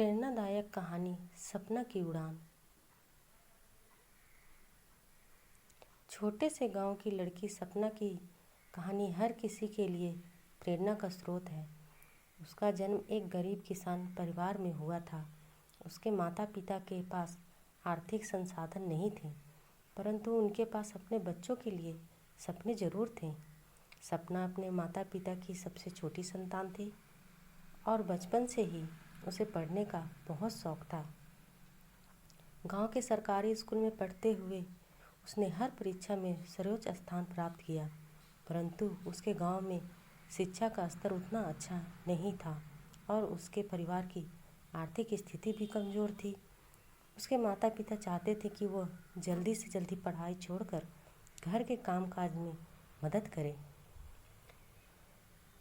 प्रेरणादायक कहानी सपना की उड़ान। छोटे से गांव की लड़की सपना की कहानी हर किसी के लिए प्रेरणा का स्रोत है। उसका जन्म एक गरीब किसान परिवार में हुआ था। उसके माता पिता के पास आर्थिक संसाधन नहीं थे, परंतु उनके पास अपने बच्चों के लिए सपने जरूर थे। सपना अपने माता पिता की सबसे छोटी संतान थी और बचपन से ही उसे पढ़ने का बहुत शौक था। गांव के सरकारी स्कूल में पढ़ते हुए उसने हर परीक्षा में सर्वोच्च स्थान प्राप्त किया, परंतु उसके गांव में शिक्षा का स्तर उतना अच्छा नहीं था और उसके परिवार की आर्थिक स्थिति भी कमज़ोर थी। उसके माता पिता चाहते थे कि वह जल्दी से जल्दी पढ़ाई छोड़कर घर के कामकाज में मदद करे,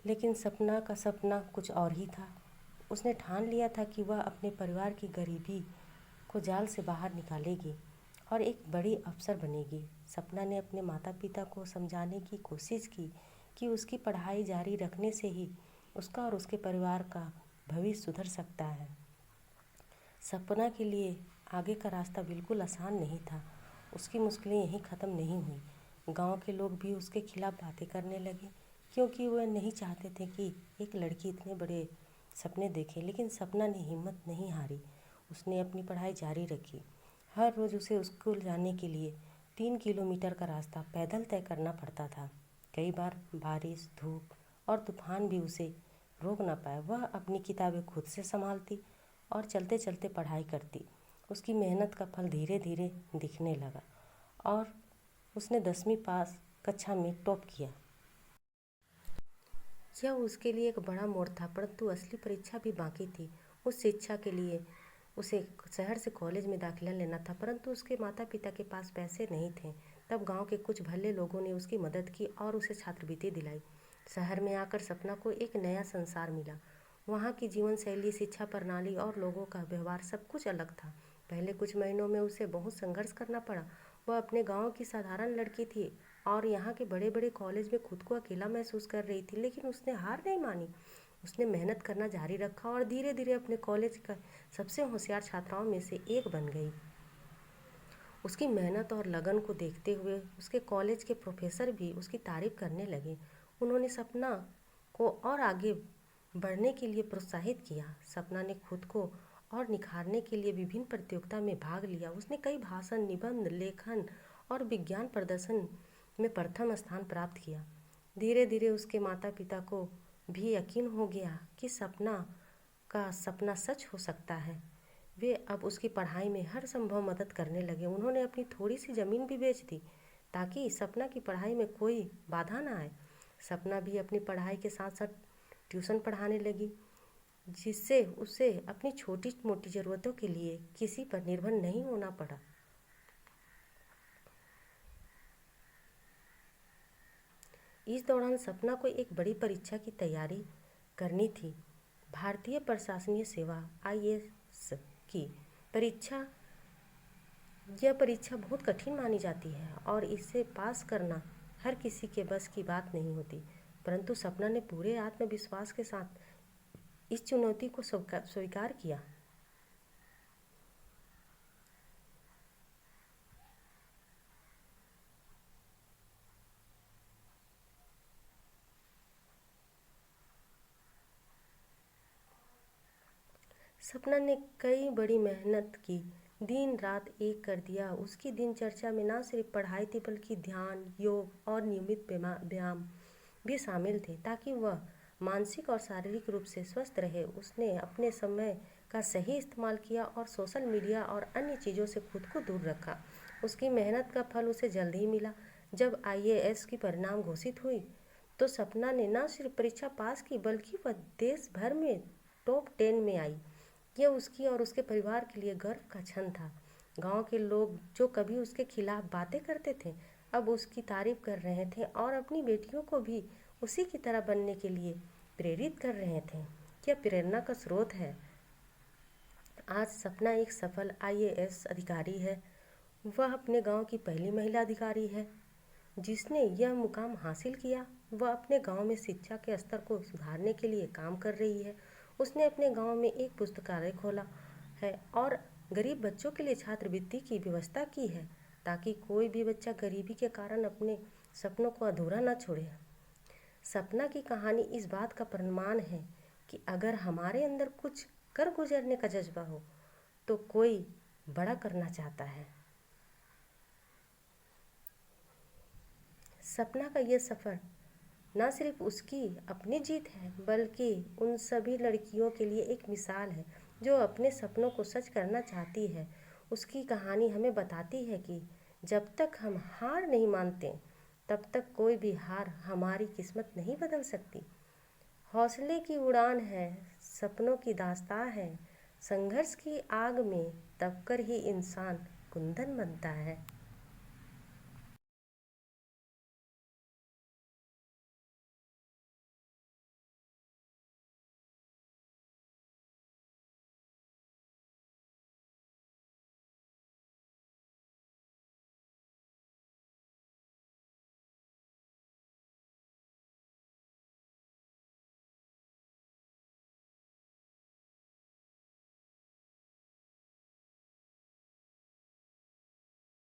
लेकिन सपना का सपना कुछ और ही था। उसने ठान लिया था कि वह अपने परिवार की गरीबी को जाल से बाहर निकालेगी और एक बड़ी अफसर बनेगी। सपना ने अपने माता पिता को समझाने की कोशिश की कि उसकी पढ़ाई जारी रखने से ही उसका और उसके परिवार का भविष्य सुधर सकता है। सपना के लिए आगे का रास्ता बिल्कुल आसान नहीं था। उसकी मुश्किलें यहीं ख़त्म नहीं हुई। गांव के लोग भी उसके खिलाफ बातें करने लगे, क्योंकि वह नहीं चाहते थे कि एक लड़की इतने बड़े सपने देखे। लेकिन सपना ने हिम्मत नहीं हारी। उसने अपनी पढ़ाई जारी रखी। हर रोज़ उसे स्कूल जाने के लिए 3 किलोमीटर का रास्ता पैदल तय करना पड़ता था। कई बार बारिश, धूप और तूफान भी उसे रोक ना पाए। वह अपनी किताबें खुद से संभालती और चलते चलते पढ़ाई करती। उसकी मेहनत का फल धीरे धीरे दिखने लगा और उसने 10वीं पास कक्षा में टॉप किया। यह उसके लिए एक बड़ा मोड़ था, परंतु असली परीक्षा भी बाकी थी। उस शिक्षा के लिए उसे शहर से कॉलेज में दाखिला लेना था, परंतु उसके माता पिता के पास पैसे नहीं थे। तब गांव के कुछ भले लोगों ने उसकी मदद की और उसे छात्रवृत्ति दिलाई। शहर में आकर सपना को एक नया संसार मिला। वहाँ की जीवन शैली, शिक्षा प्रणाली और लोगों का व्यवहार सब कुछ अलग था। पहले कुछ महीनों में उसे बहुत संघर्ष करना पड़ा। वह अपने गाँव की साधारण लड़की थी और यहाँ के बड़े बड़े कॉलेज में खुद को अकेला महसूस कर रही थी, लेकिन उसने हार नहीं मानी। उसने मेहनत करना जारी रखा और धीरे धीरे अपने कॉलेज का सबसे होशियार छात्राओं में से एक बन गई। उसकी मेहनत और लगन को देखते हुए उसके कॉलेज के प्रोफेसर भी उसकी तारीफ करने लगे। उन्होंने सपना को और आगे बढ़ने के लिए प्रोत्साहित किया। सपना ने खुद को और निखारने के लिए विभिन्न प्रतियोगिता में भाग लिया। उसने कई भाषण, निबंध, लेखन और विज्ञान प्रदर्शन में प्रथम स्थान प्राप्त किया। धीरे धीरे उसके माता पिता को भी यकीन हो गया कि सपना का सपना सच हो सकता है। वे अब उसकी पढ़ाई में हर संभव मदद करने लगे। उन्होंने अपनी थोड़ी सी ज़मीन भी बेच दी ताकि सपना की पढ़ाई में कोई बाधा ना आए। सपना भी अपनी पढ़ाई के साथ साथ ट्यूशन पढ़ाने लगी, जिससे उसे अपनी छोटी मोटी ज़रूरतों के लिए किसी पर निर्भर नहीं होना पड़ा। इस दौरान सपना को एक बड़ी परीक्षा की तैयारी करनी थी। भारतीय प्रशासनिक सेवा (IAS) की परीक्षा। यह परीक्षा बहुत कठिन मानी जाती है और इसे पास करना हर किसी के बस की बात नहीं होती, परंतु सपना ने पूरे आत्मविश्वास के साथ इस चुनौती को स्वीकार किया। सपना ने कई बड़ी मेहनत की, दिन रात एक कर दिया। उसकी दिनचर्या में न सिर्फ पढ़ाई थी, बल्कि ध्यान, योग और नियमित व्यायाम भी शामिल थे, ताकि वह मानसिक और शारीरिक रूप से स्वस्थ रहे। उसने अपने समय का सही इस्तेमाल किया और सोशल मीडिया और अन्य चीज़ों से खुद को दूर रखा। उसकी मेहनत का फल उसे जल्द ही मिला। जब IAS की परिणाम घोषित हुई तो सपना ने न सिर्फ परीक्षा पास की, बल्कि वह देश भर में टॉप 10 में आई। यह उसकी और उसके परिवार के लिए गर्व का क्षण था। गांव के लोग जो कभी उसके खिलाफ बातें करते थे, अब उसकी तारीफ कर रहे थे और अपनी बेटियों को भी उसी की तरह बनने के लिए प्रेरित कर रहे थे। यह प्रेरणा का स्रोत है। आज सपना एक सफल IAS अधिकारी है। वह अपने गांव की पहली महिला अधिकारी है जिसने यह मुकाम हासिल किया। वह अपने गांव में शिक्षा के स्तर को सुधारने के लिए काम कर रही है। उसने अपने गांव में एक पुस्तकालय खोला है और गरीब बच्चों के लिए छात्रवृत्ति की व्यवस्था की है, ताकि कोई भी बच्चा गरीबी के कारण अपने सपनों को अधूरा न छोड़े। सपना की कहानी इस बात का प्रमाण है कि अगर हमारे अंदर कुछ कर गुजरने का जज्बा हो तो कोई बड़ा करना चाहता है। सपना का यह सफ़र न सिर्फ उसकी अपनी जीत है, बल्कि उन सभी लड़कियों के लिए एक मिसाल है जो अपने सपनों को सच करना चाहती है। उसकी कहानी हमें बताती है कि जब तक हम हार नहीं मानते, तब तक कोई भी हार हमारी किस्मत नहीं बदल सकती। हौसले की उड़ान है, सपनों की दास्तां है, संघर्ष की आग में दबकर ही इंसान कुंदन बनता है।